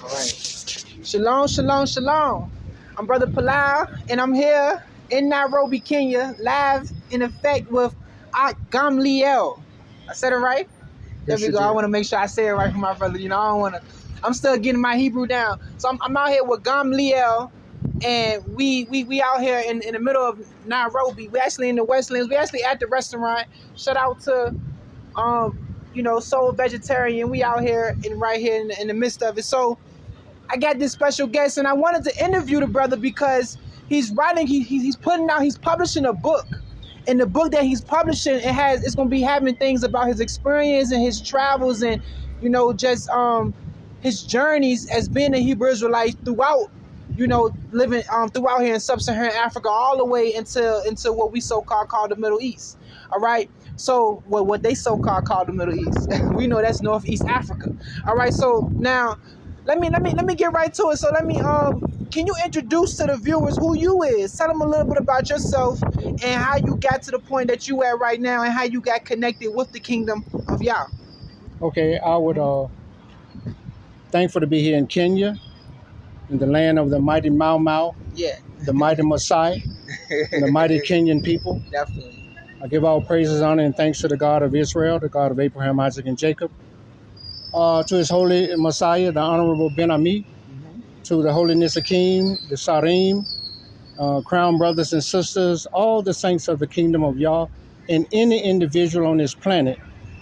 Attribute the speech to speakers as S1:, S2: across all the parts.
S1: All right. Shalom, shalom, shalom. I'm Brother Palau, and I'm here in Nairobi, Kenya, live in effect with Ahk Gahmliel. I said it right? There we go. I want to make sure I say it right for my brother. You know, I don't want to. I'm still getting my Hebrew down. So I'm out here with Gahmliel, and we out here in the middle of Nairobi. We actually in the Westlands. We actually at the restaurant. Shout out to Soul Vegetarian. We out here and right here in the midst of it. So I got this special guest, and I wanted to interview the brother because he's writing. He's publishing a book. And the book that he's publishing, it's going to be having things about his experience and his travels and, just his journeys as being a Hebrew Israelite throughout, living throughout here in sub-Saharan Africa, all the way into what we so-called call the Middle East. All right. So what they so-called call the Middle East, we know that's Northeast Africa. All right. So now let me get right to it. So can you introduce to the viewers who you is? Tell them a little bit about yourself and how you got to the point that you at right now and how you got connected with the kingdom of Yah.
S2: Okay, I would thankful to be here in Kenya, in the land of the mighty Mau Mau, the mighty Maasai, and the mighty Kenyan people.
S1: Definitely.
S2: I give all praises, honor, and thanks to the God of Israel, the God of Abraham, Isaac, and Jacob, to his holy Messiah, the Honorable Ben Ami, to the Holy Nisakim, the Sarim, Crown brothers and sisters, all the saints of the kingdom of Yah, and any individual on this planet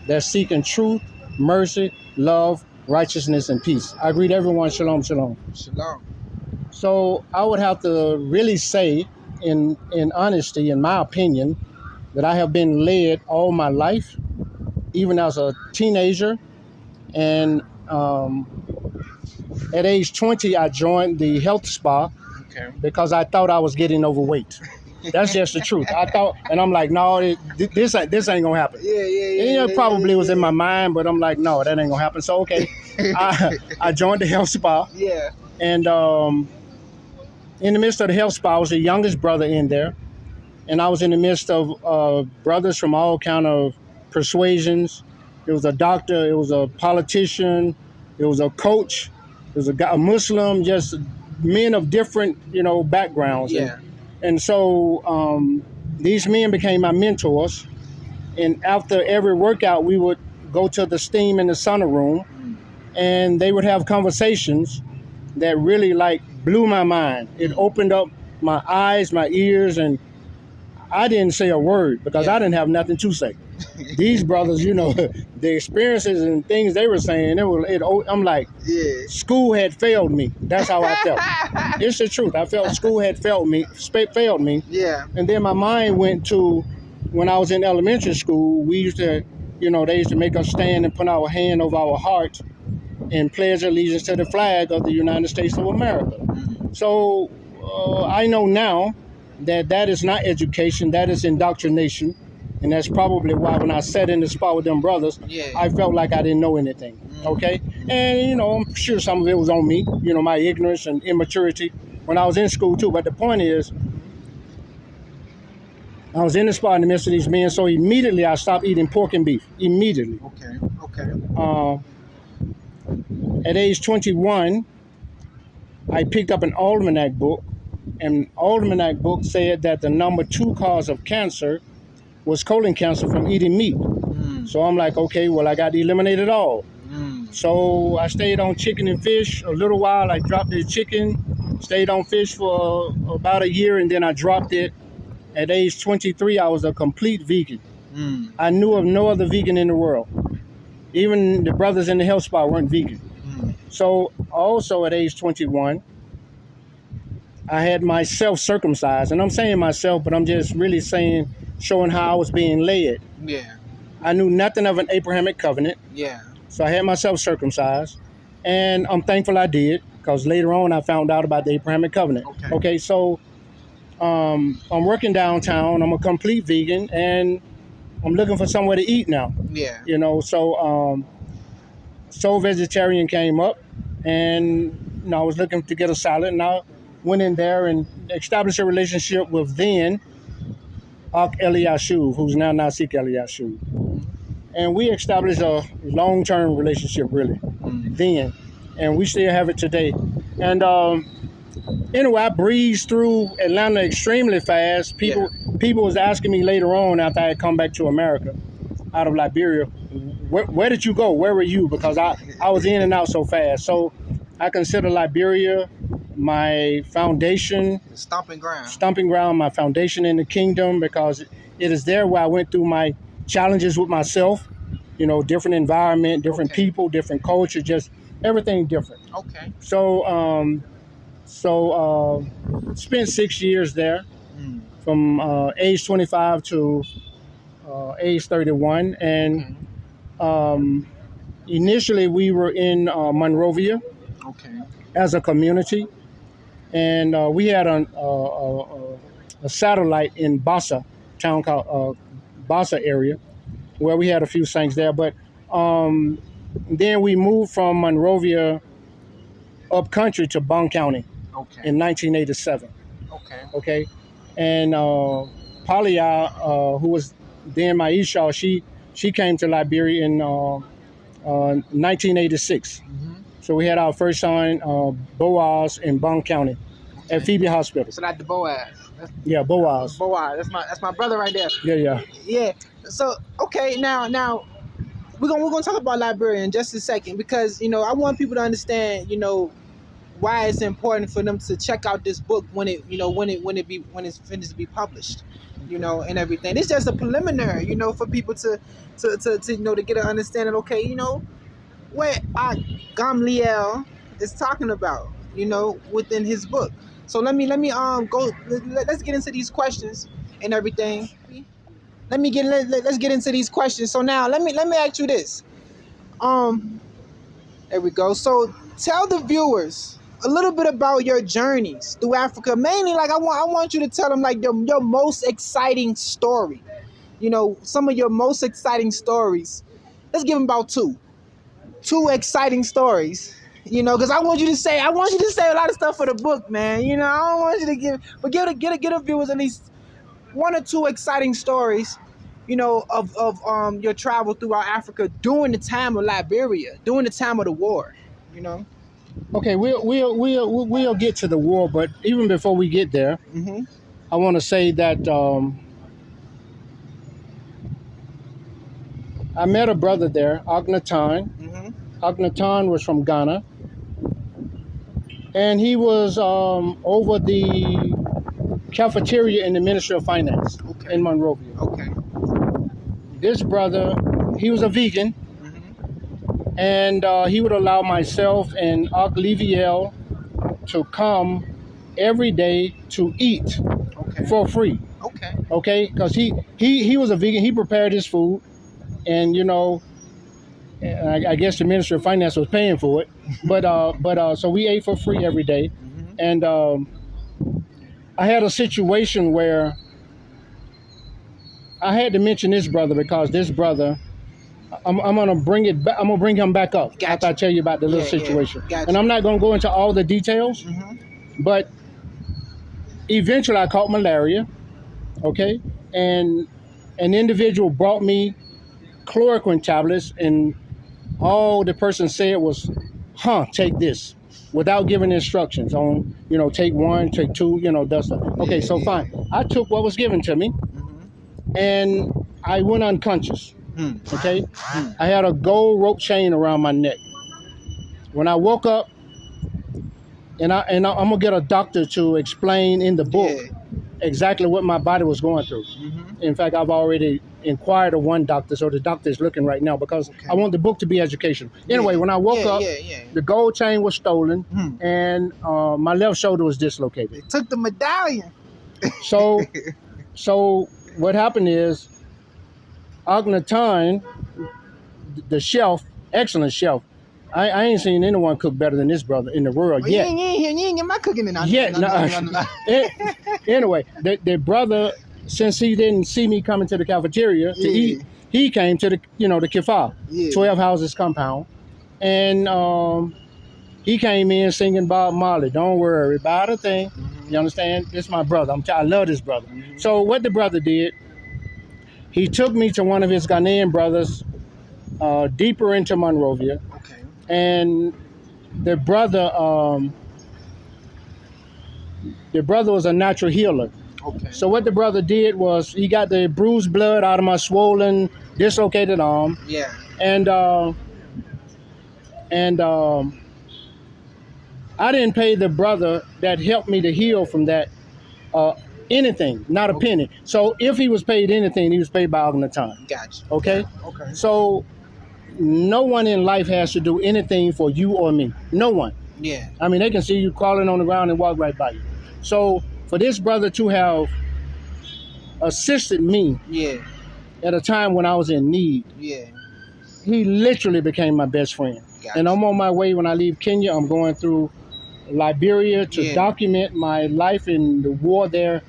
S2: that's seeking truth, mercy, love, righteousness, and peace. I greet everyone, shalom, shalom.
S1: Shalom.
S2: So I would have to really say, in honesty, in my opinion, that I have been led all my life, even as a teenager, and at age 20, I joined the health spa because I thought I was getting overweight. That's just the truth. I thought, and I'm like, no, this ain't gonna happen. It probably was in my mind, but I'm like, no, that ain't gonna happen. So okay, I joined the health spa.
S1: Yeah.
S2: And in the midst of the health spa, I was the youngest brother in there, and I was in the midst of brothers from all kind of persuasions. It was a doctor, it was a politician, it was a coach, it was a Muslim, just men of different, backgrounds.
S1: Yeah.
S2: And so these men became my mentors. And after every workout, we would go to the steam in the sauna room, and they would have conversations that really blew my mind. It opened up my eyes, my ears, and I didn't say a word because I didn't have nothing to say. These brothers, the experiences and things they were saying, I'm like, school had failed me. That's how I felt. It's the truth. I felt school had failed me.
S1: Yeah.
S2: And then my mind went to when I was in elementary school. We used to, they used to make us stand and put our hand over our heart and pledge allegiance to the flag of the United States of America. So I know now that is not education, that is indoctrination. And that's probably why when I sat in the spot with them brothers, I felt like I didn't know anything, okay? And, I'm sure some of it was on me, my ignorance and immaturity when I was in school too. But the point is, I was in the spot in the midst of these men, so immediately I stopped eating pork and beef, immediately.
S1: Okay.
S2: At age 21, I picked up an almanac book, and almanac book said that the number 2 cause of cancer was colon cancer from eating meat. So I'm like, okay, well, I got to eliminate it all. So I stayed on chicken and fish a little while. I dropped the chicken, stayed on fish for about a year, and then I dropped it. At age 23, I was a complete vegan. I knew of no other vegan in the world. Even the brothers in the health spa weren't vegan. So also at age 21, I had myself circumcised. And I'm saying myself, but I'm just really showing how I was being led.
S1: Yeah.
S2: I knew nothing of an Abrahamic covenant.
S1: Yeah.
S2: So I had myself circumcised. And I'm thankful I did, because later on I found out about the Abrahamic covenant. Okay, so I'm working downtown. I'm a complete vegan, and I'm looking for somewhere to eat now.
S1: Yeah.
S2: So Soul Vegetarian came up, and I was looking to get a salad, and I went in there and established a relationship with then Ahk Eliashuv, who's now Nasik Eliashuv. And we established a long-term relationship, really, then. and we still have it today. And anyway, I breezed through Atlanta extremely fast. People was asking me later on after I had come back to America out of Liberia, where did you go? Where were you? Because I was in and out so fast. So I consider Liberia my foundation,
S1: stomping ground,
S2: my foundation in the kingdom, because it is there where I went through my challenges with myself, you know, different environment, different people, different culture, just everything different.
S1: Okay.
S2: So spent 6 years there, from age 25 to age 31, and initially we were in Monrovia, as a community, and we had a satellite in Bassa, town called Bassa area, where we had a few saints there. But then we moved from Monrovia up country to Bong County in 1987. Okay. And Palia, who was then my Esau, she came to Liberia in 1986. So we had our first son, Boaz, in Bong County at Phoebe Hospital.
S1: So that's the Boaz.
S2: Yeah, Boaz.
S1: Boaz. That's my brother right there.
S2: Yeah.
S1: So okay, now we're gonna talk about Liberia in just a second, because I want people to understand why it's important for them to check out this book when it's finished to be published, and everything. It's just a preliminary, for people to get an understanding. Okay, what Ahk Gahmliel is talking about, within his book. So let me go. Let's get into these questions and everything. Let's get into these questions. So now let me ask you this. There we go. So tell the viewers a little bit about your journeys through Africa. Mainly, like I want you to tell them like your most exciting story. Some of your most exciting stories. Let's give them about two exciting stories. Because I want you to say a lot of stuff for the book, man. I don't want you to give the viewers at least one or two exciting stories, of your travel throughout Africa during the time of Liberia, during the time of the war.
S2: Okay, we'll get to the war, but even before we get there, I want to say that I met a brother there, Ahk Gahmliel was from Ghana, and he was over the cafeteria in the Ministry of Finance in Monrovia. This brother, he was a vegan, and he would allow myself and Ahk Gahmliel to come every day to eat for free. Okay, because he was a vegan. He prepared his food, and I guess the Ministry of Finance was paying for it, but so we ate for free every day. And I had a situation where I had to mention this brother, because this brother, I'm gonna bring him back up after I tell you about the little situation. And I'm not gonna go into all the details, but eventually I caught malaria. Okay, and an individual brought me chloroquine tablets, and all the person said was, take this, without giving instructions on, take one, take two, that stuff. Okay, so fine. I took what was given to me, and I went unconscious. Okay, I had a gold rope chain around my neck. When I woke up, and I'm gonna get a doctor to explain in the book exactly what my body was going through. In fact, I've already inquired of one doctor, so the doctor is looking right now, because I want the book to be educational. Anyway, when I woke up, the gold chain was stolen, and my left shoulder was dislocated.
S1: They took the medallion.
S2: So what happened is, Ahk Gahmliel, the chef, excellent chef. I ain't seen anyone cook better than this brother in the world yet.
S1: You ain't get my cooking in.
S2: Anyway, the brother, since he didn't see me coming to the cafeteria to eat, he came to the Kifah, 12 houses compound, and he came in singing Bob Marley. Don't worry about a thing. You understand? This is my brother. I love this brother. So what the brother did, he took me to one of his Ghanaian brothers deeper into Monrovia, and the brother was a natural healer.
S1: Okay.
S2: So what the brother did was he got the bruised blood out of my swollen, dislocated arm,
S1: Yeah.
S2: and I didn't pay the brother that helped me to heal from that anything, not a penny. So if he was paid anything, he was paid by Ahk Gahmliel.
S1: Gotcha.
S2: Okay?
S1: Yeah. Okay.
S2: So no one in life has to do anything for you or me. No one.
S1: Yeah.
S2: I mean, they can see you crawling on the ground and walk right by you. So for this brother to have assisted me
S1: Yeah.
S2: at a time when I was in need,
S1: Yeah.
S2: he literally became my best friend.
S1: Gotcha.
S2: And I'm on my way. When I leave Kenya, I'm going through Liberia to document my life in the war there.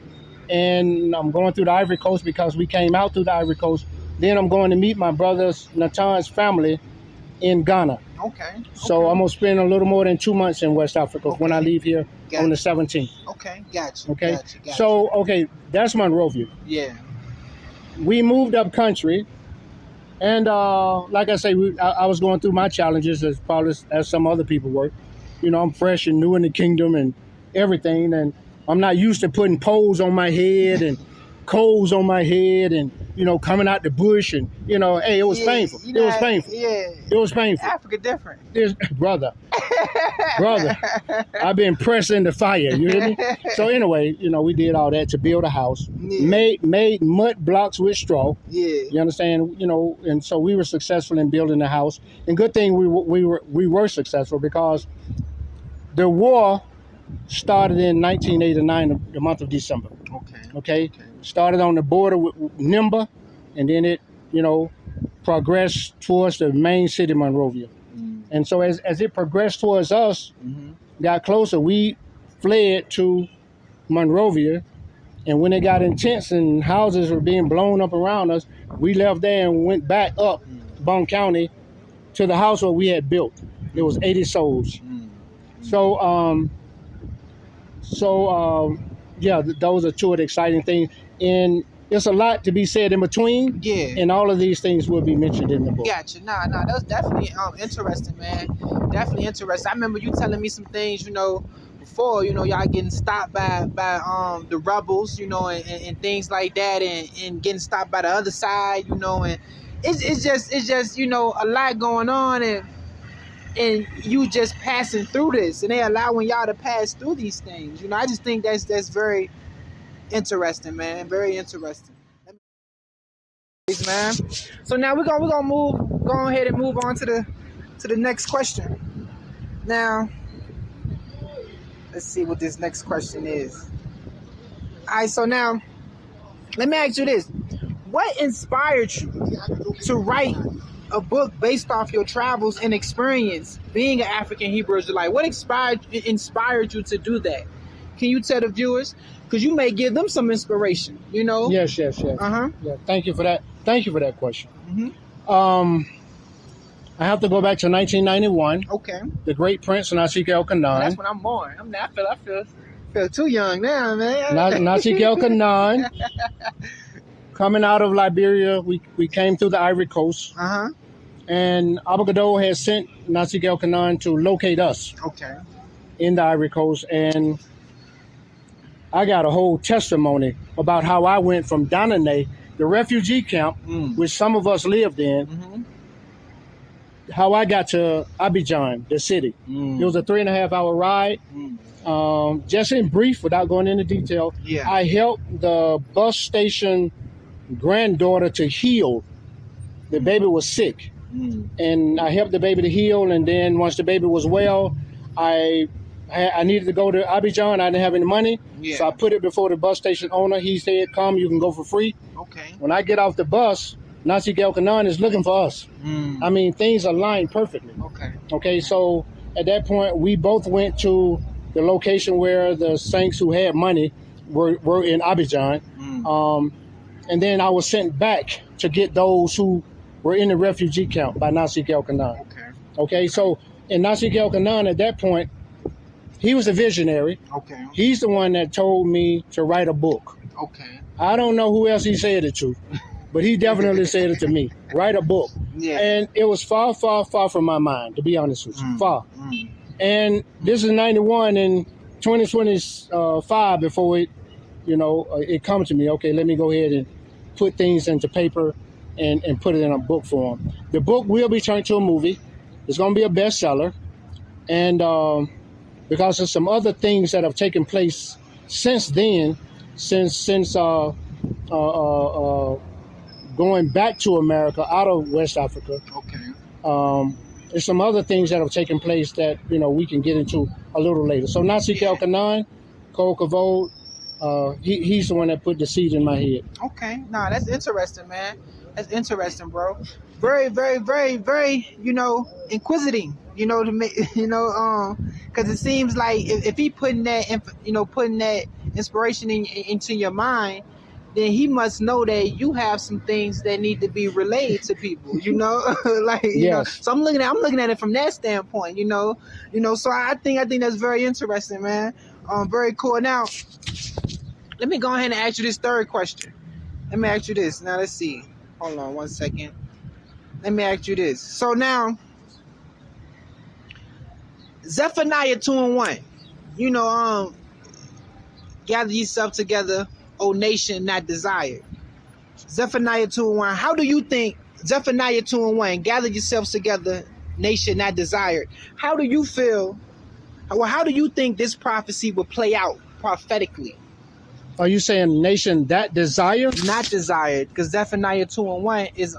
S2: And I'm going through the Ivory Coast because we came out through the Ivory Coast. Then I'm going to meet my brother's Natan's family in Ghana.
S1: Okay.
S2: So I'm going to spend a little more than 2 months in West Africa when I leave here on the 17th.
S1: Okay, gotcha.
S2: Okay.
S1: Gotcha.
S2: So, okay, that's Monrovia.
S1: Yeah.
S2: We moved up country. And like I say, I was going through my challenges as probably as some other people were. You know, I'm fresh and new in the kingdom and everything. And I'm not used to putting poles on my head and coals on my head and, you know, coming out the bush. And, you know, hey, it was painful.
S1: You know,
S2: It was painful.
S1: Yeah.
S2: It was painful.
S1: Africa different.
S2: Brother, I've been pressed into fire. You hear me? So anyway, you know, we did all that to build a house.
S1: Yeah.
S2: Made mud blocks with straw.
S1: Yeah.
S2: You understand? You know, and so we were successful in building the house. And good thing we were successful because the war started in 1989, the month of December. Okay. Started on the border with Nimba, and then it, you know, progressed towards the main city, Monrovia. And so as it progressed towards us, got closer, we fled to Monrovia. And when it got intense and houses were being blown up around us, we left there and went back up Bong County to the house where we had built. It was 80 souls. So, yeah, those are two of the exciting things. And there's a lot to be said in between.
S1: Yeah.
S2: And all of these things will be mentioned in the book.
S1: Gotcha. Nah, that was definitely interesting, man. Definitely interesting. I remember you telling me some things, you know, before, you know, y'all getting stopped by the rebels, you know, and things like that, and getting stopped by the other side, you know, and it's just you know, a lot going on, and you just passing through this, and they allowing y'all to pass through these things. You know, I just think that's very interesting, man. Very interesting. Man. So now we're gonna go ahead and move on to the next question. Now, let's see what this next question is. All right, so now let me ask you this: what inspired you to write a book based off your travels and experience being an African Hebrew Israelite? What inspired you to do that? Can you tell the viewers? Because you may give them some inspiration, you know?
S2: Yes. Yeah, thank you for that. Thank you for that question. I have to go back to 1991.
S1: Okay.
S2: The great Prince Ahk Gahmliel.
S1: That's when I'm born. I feel too young now, man.
S2: Ahk Gahmliel. Coming out of Liberia, we came through the Ivory Coast. And Abu Ghadol has sent Ahk Gahmliel to locate us.
S1: Okay.
S2: In the Ivory Coast. And I got a whole testimony about how I went from Dimona, the refugee camp, which some of us lived in, how I got to Abidjan, the city. It was a 3.5-hour ride. Just in brief, without going into detail, I helped the bus station granddaughter to heal. The baby was sick. And I helped the baby to heal. And then once the baby was well, I needed to go to Abidjan. I didn't have any money. So I put it before the bus station owner. He said, come, you can go for free.
S1: Okay.
S2: When I get off the bus, Ahk Gahmliel is looking for us. I mean, things aligned perfectly. Okay, so at that point, we both went to the location where the saints who had money were in Abidjan. And then I was sent back to get those who were in the refugee camp by Ahk Gahmliel. Okay, so in Ahk Gahmliel at that point, he was a visionary. Okay. He's the one that told me to write a book. Okay. I don't know who else he said it to, but he definitely said it to me. Write a book. Yeah. And it was far, far, far from my mind, to be honest with you. Far. And this is 91 and 2025 before it, it comes to me. Okay, let me go ahead and put things into paper and put it in a book form. The book will be turned to a movie. It's going to be a bestseller. And because of some other things that have taken place since then, since going back to America out of West Africa.
S1: Okay.
S2: There's some other things that have taken place that, we can get into a little later. So Nasik El-Kanan, Cole Kavod, he's the one that put the seed in my head.
S1: Okay. Nah, that's interesting, man. That's interesting, bro. Very, very, very, very, inquisitive, to make, because it seems like if he putting that, putting that inspiration into your mind, then he must know that you have some things that need to be relayed to people, like,
S2: Yes.
S1: So I'm looking at it from that standpoint, so I think that's very interesting, man. Very cool. Now, let me go ahead and ask you this third question. Let me ask you this. Now, let's see. Hold on 1 second. Let me ask you this. So now, Zephaniah 2:1. Gather yourself together, O nation not desired. Zephaniah 2:1. How do you think Zephaniah 2:1? Gather yourselves together, nation not desired. How do you feel? Well, how do you think this prophecy will play out prophetically?
S2: Are you saying nation that desire?
S1: Not desired, because Zephaniah 2:1 is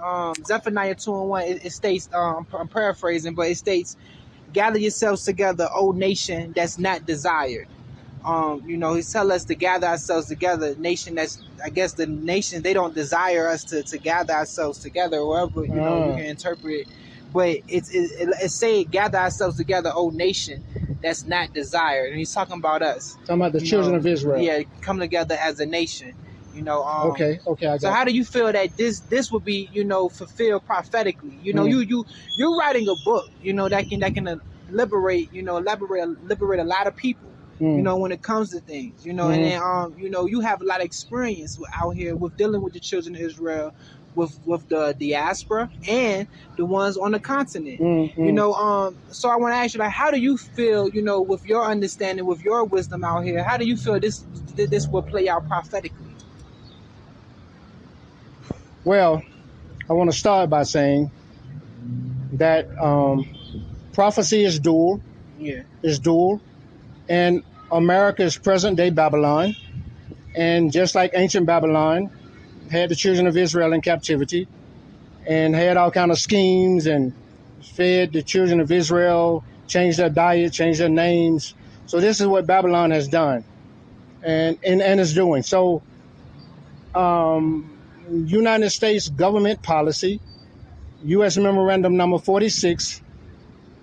S1: Zephaniah 2:1. It states, I'm paraphrasing, but it states, "Gather yourselves together, O nation that's not desired." He's telling us to gather ourselves together. Nation that's, I guess, the nation, they don't desire us to gather ourselves together, or whatever you can interpret it. But it say, "Gather ourselves together, O nation that's not desired," and he's talking about us.
S2: Talking about the children of Israel.
S1: Yeah, come together as a nation.
S2: Okay, I got
S1: so how do you feel that this would be, fulfilled prophetically? You're writing a book, that can liberate a lot of people. When it comes to things, and then you have a lot of experience out here with dealing with the children of Israel, with the diaspora and the ones on the continent. So I want to ask you, like, how do you feel, with your understanding, with your wisdom out here, how do you feel this will play out prophetically?
S2: Well, I want to start by saying that prophecy is dual.
S1: Yeah.
S2: Is dual. And America is present-day Babylon. And just like ancient Babylon had the children of Israel in captivity and had all kind of schemes and fed the children of Israel, changed their diet, changed their names. So this is what Babylon has done and is doing. So United States government policy, U.S. Memorandum number 46,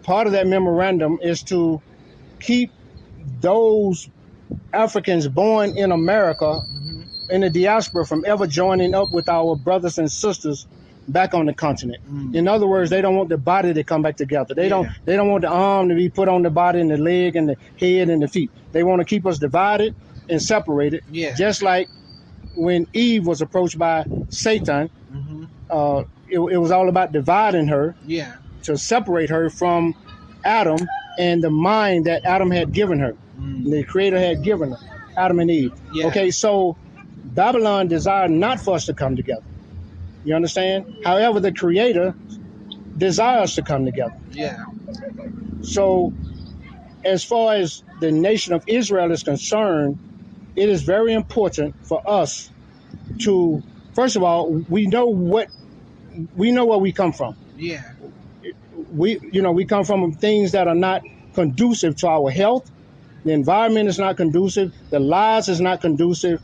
S2: part of that memorandum is to keep those Africans born in America, in the diaspora, from ever joining up with our brothers and sisters back on the continent. In other words, they don't want the body to come back together. They don't want the arm to be put on the body and the leg and the head and the feet. They want to keep us divided and separated. Yeah. Just like when Eve was approached by Satan, it was all about dividing her, to separate her from Adam and the mind that Adam had given her. The Creator had given her, Adam and Eve. Yeah. Okay, so Babylon desired not for us to come together. You understand? However, the Creator desires to come together. Yeah. So as far as the nation of Israel is concerned, it is very important for us to, first of all, we know where we come from. Yeah. We come from things that are not conducive to our health. The environment is not conducive. The lies is not conducive.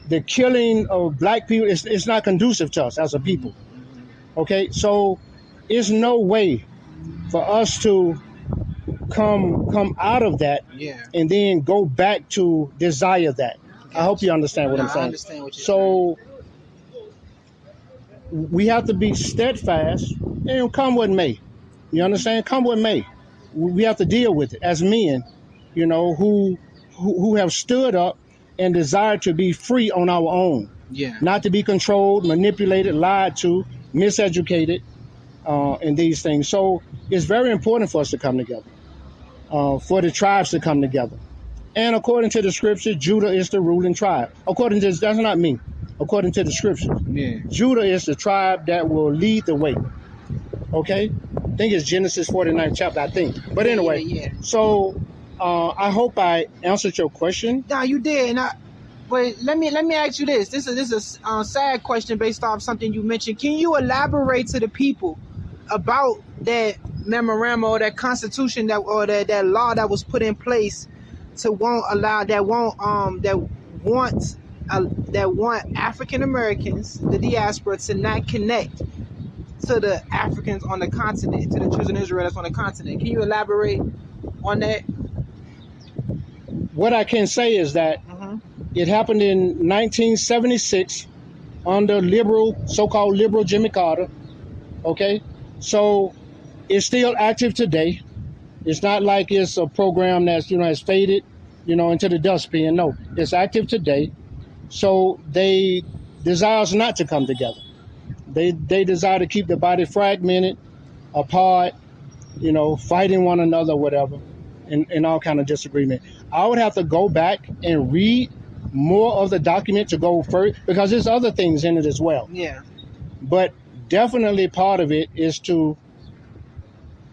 S2: The killing of black people is not conducive to us as a people. Okay, so there's no way for us to come out of that and then go back to desire that. I hope you understand what I'm saying. I understand what you're saying. We have to be steadfast and come what may. You understand? Come what may. We have to deal with it as men, who have stood up and desire to be free on our own. Yeah. Not to be controlled, manipulated, lied to, miseducated, and these things. So it's very important for us to come together. for the tribes to come together. And according to the scripture, Judah is the ruling tribe. According to this, that's not me. According to the scripture, Judah is the tribe that will lead the way. Okay? I think it's Genesis 49th chapter, I think. But anyway, so I hope I answered your question.
S1: No, you did. But let me ask you this. This is a sad question based off something you mentioned. Can you elaborate to the people about that memorandum or that constitution that law that was put in place to want African Americans, the diaspora, to not connect to the Africans on the continent, to the children of Israel that's on the continent? Can you elaborate on that?
S2: What I can say is that it happened in 1976 under so-called liberal Jimmy Carter. Okay, so it's still active today. It's not like it's a program that's has faded, into the dustbin. No, it's active today. So they desire not to come together. They desire to keep the body fragmented, apart, fighting one another, whatever, and all kind of disagreement. I would have to go back and read more of the document to go further, because there's other things in it as well.
S1: Yeah.
S2: But definitely part of it is to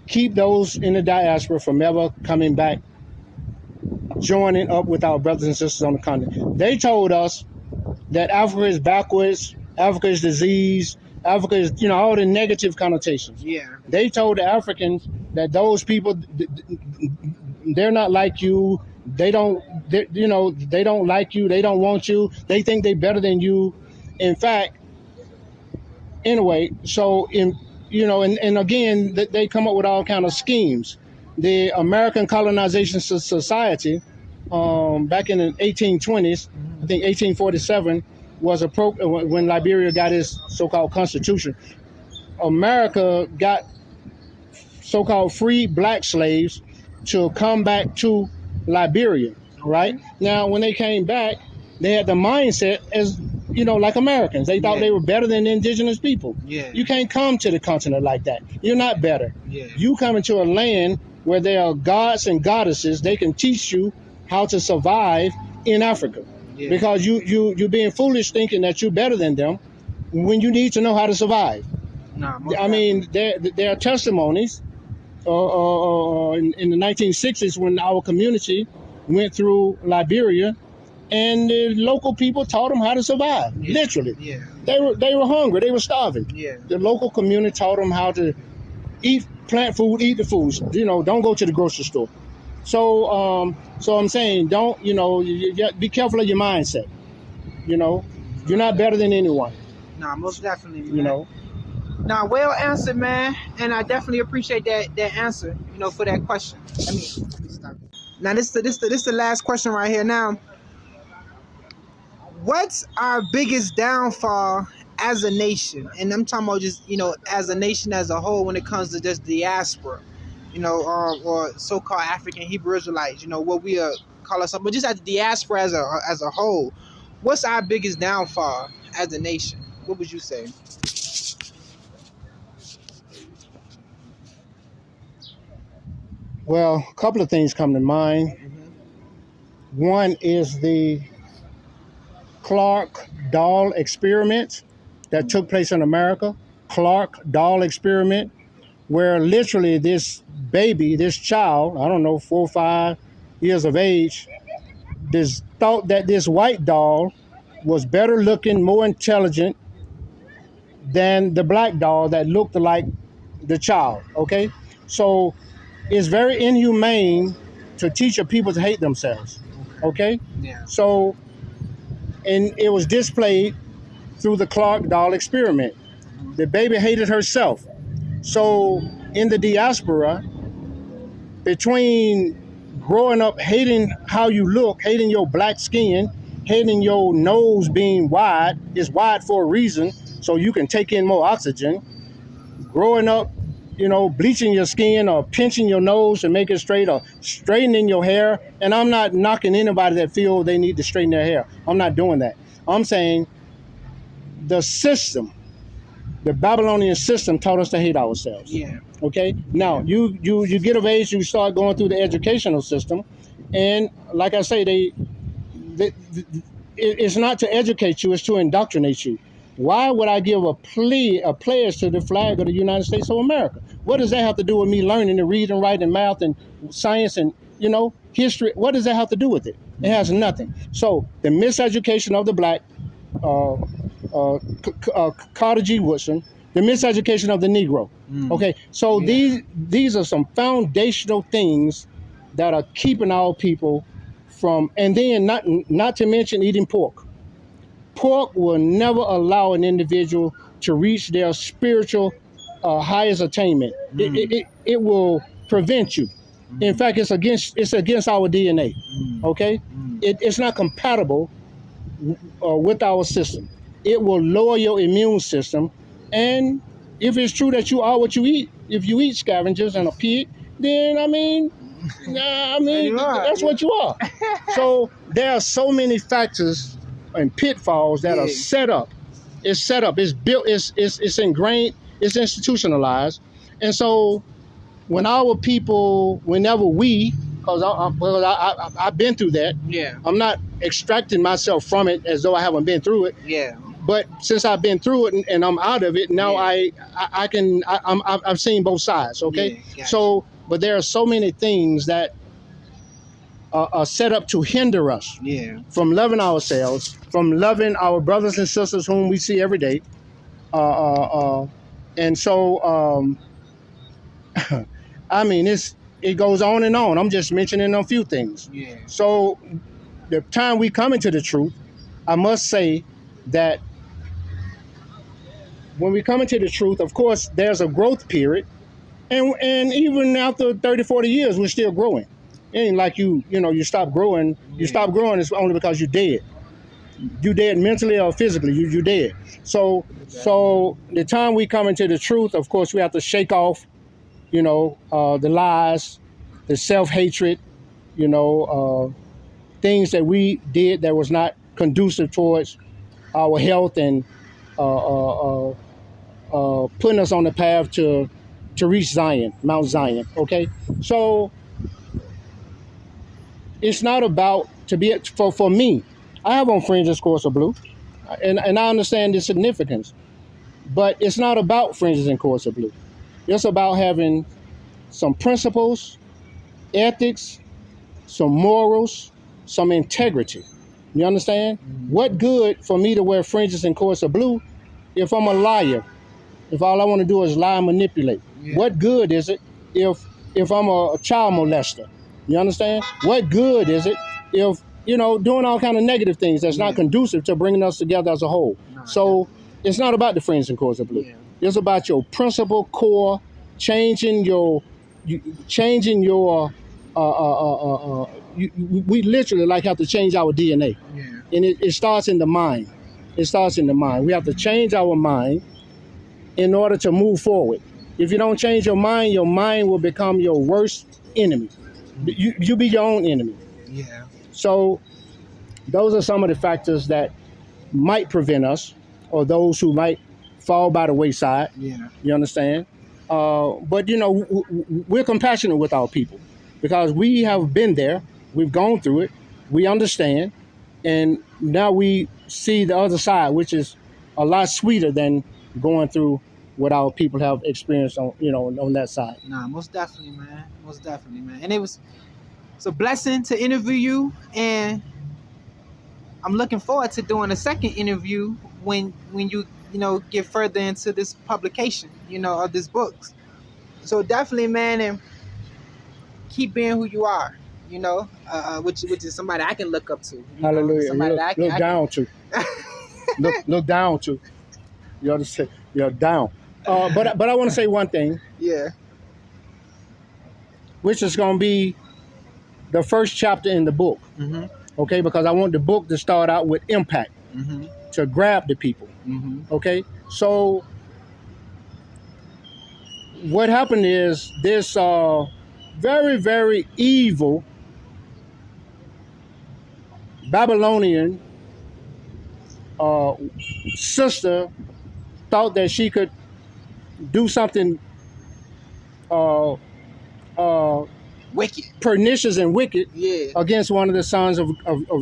S2: keep those in the diaspora from ever coming back, joining up with our brothers and sisters on the continent. They told us that Africa is backwards, Africa is disease, Africa is, all the negative connotations.
S1: Yeah.
S2: They told the Africans that those people, they're not like you. They don't like you. They don't want you. They think they're better than you. In fact, anyway, so and again, they come up with all kind of schemes. The American Colonization Society, back in the 1820s, I think 1847, was when Liberia got its so-called constitution. America got so-called free black slaves to come back to Liberia, right? Now, when they came back, they had the mindset as, like Americans. They thought they were better than the indigenous people.
S1: Yeah.
S2: You can't come to the continent like that. You're not better.
S1: Yeah.
S2: You come into a land where there are gods and goddesses. They can teach you how to survive in Africa. Yeah. Because you're being foolish thinking that you're better than them when you need to know how to survive. I mean, there are testimonies in the 1960s when our community went through Liberia, and the local people taught them how to survive. Literally. Yeah. They were hungry. They were starving. Yeah. The local community taught them how to eat, plant food, eat the foods. Don't go to the grocery store. So I'm saying, don't, be careful of your mindset. You're not better than anyone.
S1: Nah, most definitely, man. Nah, well answered, man. And I definitely appreciate that answer, for that question. Let me stop. Now, this the last question right here. Now, what's our biggest downfall as a nation? And I'm talking about just, as a nation as a whole when it comes to just diaspora, or so-called African Hebrew Israelites, what we call ourselves, but just as diaspora as a whole. What's our biggest downfall as a nation? What would you say?
S2: Well, a couple of things come to mind. One is the Clark doll experiment that took place in America. Clark doll experiment, where literally this baby, this child, I don't know, 4 or 5 years of age, thought that this white doll was better looking, more intelligent than the black doll that looked like the child, okay? So it's very inhumane to teach a people to hate themselves, okay?
S1: Yeah.
S2: So, and it was displayed through the Clark doll experiment. The baby hated herself. So in the diaspora, between growing up hating how you look, hating your black skin, hating your nose being wide, it's wide for a reason, so you can take in more oxygen. Growing up, bleaching your skin or pinching your nose to make it straight or straightening your hair. And I'm not knocking anybody that feel they need to straighten their hair. I'm not doing that. I'm saying the system the Babylonian system taught us to hate ourselves.
S1: Yeah.
S2: Okay. Now you get of age, you start going through the educational system, and like I say, it's not to educate you; it's to indoctrinate you. Why would I give a pledge to the flag of the United States of America? What does that have to do with me learning to read and write and math and science and history? What does that have to do with it? It has nothing. So the miseducation of the black, Carter G. Woodson, the miseducation of the Negro. Okay, so these are some foundational things that are keeping our people from, and then not to mention eating pork. Pork will never allow an individual to reach their spiritual highest attainment. It will prevent you. In fact, it's against our DNA. Okay, it's not compatible with our system. It will lower your immune system, and if it's true that you are what you eat, if you eat scavengers and a pig, then that's what you are. So there are so many factors and pitfalls that are set up. It's set up. It's built. It's ingrained. It's institutionalized. And so when our people, because I've been through that.
S1: Yeah.
S2: I'm not extracting myself from it as though I haven't been through it.
S1: Yeah.
S2: But since I've been through it and I'm out of it now, I've seen both sides. Okay.
S1: Yeah, gotcha.
S2: So, but there are so many things that are set up to hinder us from loving ourselves, from loving our brothers and sisters whom we see every day. And so, it goes on and on. I'm just mentioning a few things.
S1: Yeah.
S2: So the time we come into the truth, I must say that when we come into the truth, of course, there's a growth period. And even after 30, 40 years, we're still growing. It ain't like you stop growing. You stop growing, it's only because you're dead. You dead mentally or physically, you dead. So the time we come into the truth, of course, we have to shake off, the lies, the self-hatred, things that we did that was not conducive towards our health and putting us on the path to reach Zion, Mount Zion. Okay, so it's not about for me. I have on fringes, course of blue, and I understand the significance, but it's not about fringes and course of blue. It's about having some principles, ethics, some morals, some integrity. You understand? What good for me to wear fringes and course of blue if I'm a liar? If all I want to do is lie and manipulate? What good is it if I'm a child molester? You understand? What good is it if, doing all kind of negative things that's not conducive to bringing us together as a whole? So it's not about the fringes and course of blue. It's about your principle core, changing your we literally have to change our DNA. And it starts in the mind. It starts in the mind. We have to change our mind in order to move forward. If you don't change your mind will become your worst enemy. You be your own enemy.
S1: Yeah.
S2: So those are some of the factors that might prevent us, or those who might fall by the wayside.
S1: Yeah.
S2: You understand? But we're compassionate with our people because we have been there. We've gone through it. We understand. And now we see the other side, which is a lot sweeter than going through what our people have experienced on that side.
S1: Nah, most definitely, man. Most definitely, man. And it's a blessing to interview you, and I'm looking forward to doing a second interview when you get further into this publication, of this books. So definitely, man, and keep being who you are, which is somebody I can look up to.
S2: Hallelujah.
S1: Somebody that I can
S2: down to. look down to. You understand? You're down. But I want to say one thing.
S1: Yeah.
S2: Which is going to be the first chapter in the book.
S1: Mm-hmm.
S2: Okay, because I want the book to start out with impact, to grab the people. Okay, so what happened is this very, very evil Babylonian sister thought that she could do something
S1: Wicked.
S2: pernicious and wicked
S1: Yeah.
S2: against one of the sons of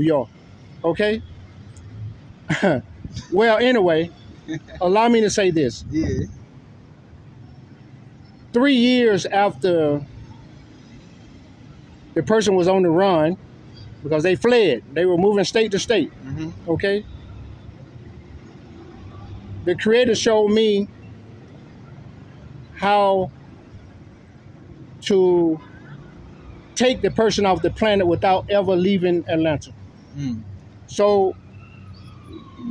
S2: Yah. Okay? Well, anyway, allow me to say this.
S1: Yeah.
S2: 3 years after the person was on the run, because they fled, they were moving state to state, okay? The Creator showed me how to take the person off the planet without ever leaving Atlanta. So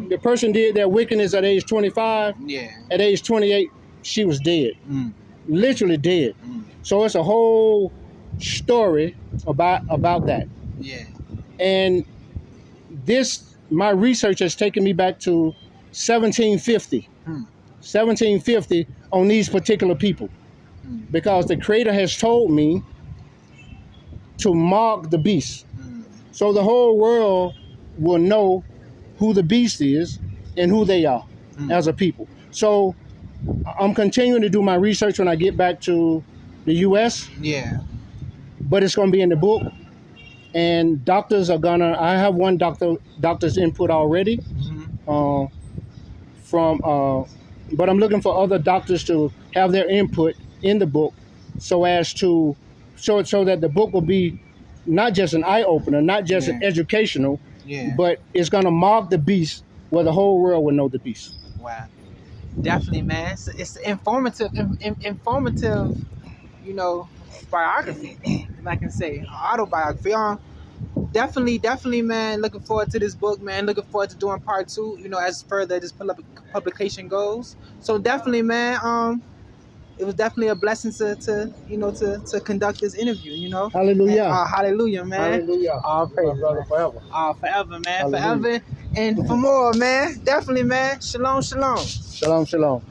S2: the person did their wickedness at age 25.
S1: Yeah.
S2: At age 28, she was dead. Literally dead. So it's a whole story about that.
S1: Yeah.
S2: And my research has taken me back to 1750. 1750 on these particular people. Because the Creator has told me to mark the beast. So the whole world will know who the beast is and who they are as a people. So I'm continuing to do my research when I get back to the U.S.
S1: Yeah.
S2: But it's going to be in the book. And doctors are I have one doctor's input already but I'm looking for other doctors to have their input in the book so as to so that the book will be not just an eye-opener, not just an educational, but it's going to mark the beast where the whole world will know the beast.
S1: Wow. Definitely, man. It's informative, you know, biography, if I can say, autobiography. Definitely, man. Looking forward to this book, man. Looking forward to doing part 2, you know, as further this publication goes. So definitely, man. It was definitely a blessing to conduct this interview, you know.
S2: Hallelujah.
S1: And, hallelujah, man.
S2: Hallelujah.
S1: All praise,
S2: brother, forever.
S1: Forever, man.
S2: Hallelujah.
S1: Forever. And for more, man. Definitely, man. Shalom, shalom.
S2: Shalom, shalom.